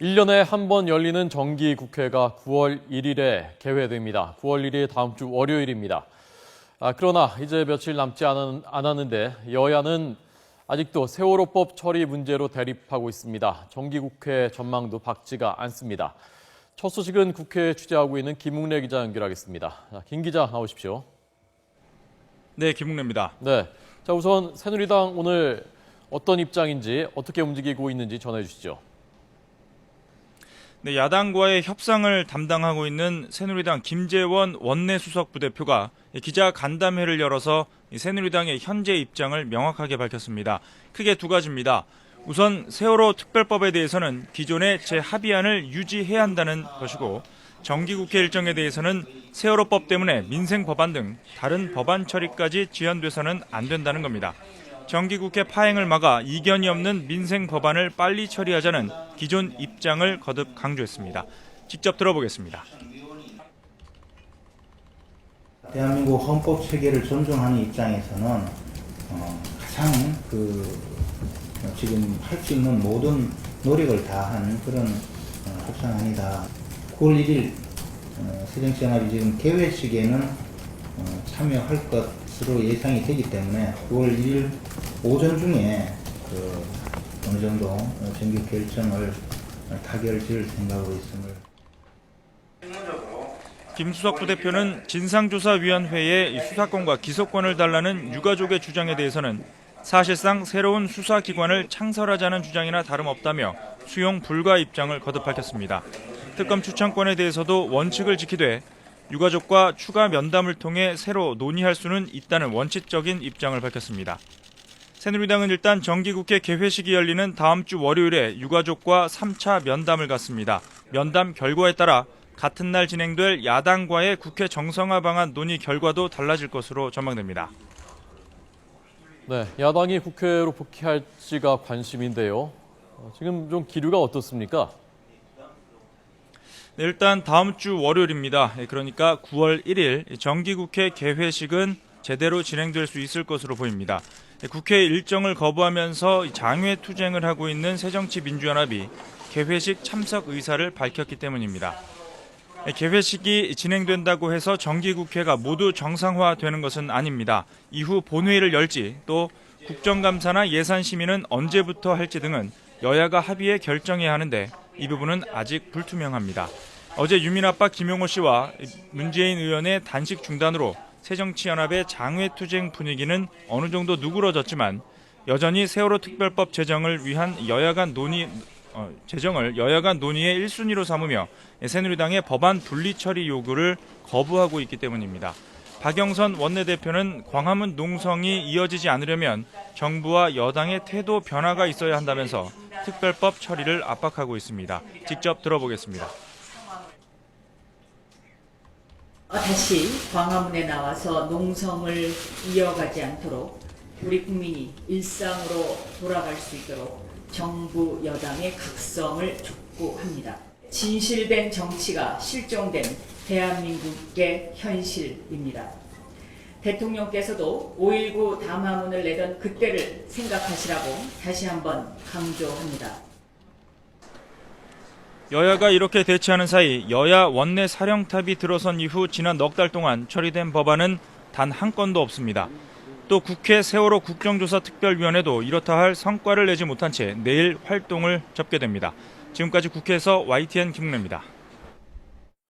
1년에 한 번 열리는 정기국회가 9월 1일에 개회됩니다. 9월 1일 다음 주 월요일입니다. 그러나 이제 며칠 남지 않았는데 여야는 아직도 세월호법 처리 문제로 대립하고 있습니다. 정기국회 전망도 밝지가 않습니다. 첫 소식은 국회에 취재하고 있는 김웅래 기자 연결하겠습니다. 김 기자 나오십시오. 네, 김웅래입니다. 네, 자 우선 새누리당 오늘 어떤 입장인지 어떻게 움직이고 있는지 전해주시죠. 네, 야당과의 협상을 담당하고 있는 새누리당 김재원 원내수석 부대표가 기자 간담회를 열어서 새누리당의 현재 입장을 명확하게 밝혔습니다. 크게 두 가지입니다. 우선 세월호 특별법에 대해서는 기존의 재합의안을 유지해야 한다는 것이고, 정기국회 일정에 대해서는 세월호법 때문에 민생 법안 등 다른 법안 처리까지 지연돼서는 안 된다는 겁니다. 정기국회 파행을 막아 이견이 없는 민생 법안을 빨리 처리하자는 기존 입장을 거듭 강조했습니다. 직접 들어보겠습니다. 대한민국 헌법 체계를 존중하는 입장에서는 가장 지금 할 수 있는 모든 노력을 다한 그런 협상안이다. 9월 1일 새정치연합이 지금 개회식에는 참여할 것으로 예상이 되기 때문에 9월 1일 오전 중에 어느 정도 정기 결정을 타결 지을 생각으로 있음을. 김수석 부대표는 진상조사위원회에 수사권과 기소권을 달라는 유가족의 주장에 대해서는 사실상 새로운 수사기관을 창설하자는 주장이나 다름없다며 수용 불가 입장을 거듭 밝혔습니다. 특검 추천권에 대해서도 원칙을 지키되 유가족과 추가 면담을 통해 새로 논의할 수는 있다는 원칙적인 입장을 밝혔습니다. 새누리당은 일단 정기국회 개회식이 열리는 다음 주 월요일에 유가족과 3차 면담을 갖습니다. 면담 결과에 따라 같은 날 진행될 야당과의 국회 정상화 방안 논의 결과도 달라질 것으로 전망됩니다. 네, 야당이 국회로 복귀할지가 관심인데요. 지금 좀 기류가 어떻습니까? 네, 일단 다음 주 월요일입니다. 그러니까 9월 1일 정기국회 개회식은 제대로 진행될 수 있을 것으로 보입니다. 국회 일정을 거부하면서 장외 투쟁을 하고 있는 새정치민주연합이 개회식 참석 의사를 밝혔기 때문입니다. 개회식이 진행된다고 해서 정기국회가 모두 정상화되는 것은 아닙니다. 이후 본회의를 열지 또 국정감사나 예산심의는 언제부터 할지 등은 여야가 합의해 결정해야 하는데 이 부분은 아직 불투명합니다. 어제 유민아빠 김용호 씨와 문재인 의원의 단식 중단으로 새정치연합의 장외투쟁 분위기는 어느 정도 누그러졌지만 여전히 세월호 특별법 제정을 위한 여야 간 논의의 1순위로 삼으며 새누리당의 법안 분리 처리 요구를 거부하고 있기 때문입니다. 박영선 원내대표는 광화문 농성이 이어지지 않으려면 정부와 여당의 태도 변화가 있어야 한다면서 특별법 처리를 압박하고 있습니다. 직접 들어보겠습니다. 다시 광화문에 나와서 농성을 이어가지 않도록 우리 국민이 일상으로 돌아갈 수 있도록 정부 여당의 각성을 촉구합니다. 진실된 정치가 실종된 대한민국의 현실입니다. 대통령께서도 5.19 담화문을 내던 그때를 생각하시라고 다시 한번 강조합니다. 여야가 이렇게 대치하는 사이 여야 원내 사령탑이 들어선 이후 지난 넉 달 동안 처리된 법안은 단 한 건도 없습니다. 또 국회 세월호 국정조사 특별위원회도 이렇다 할 성과를 내지 못한 채 내일 활동을 접게 됩니다. 지금까지 국회에서 YTN 김웅래입니다.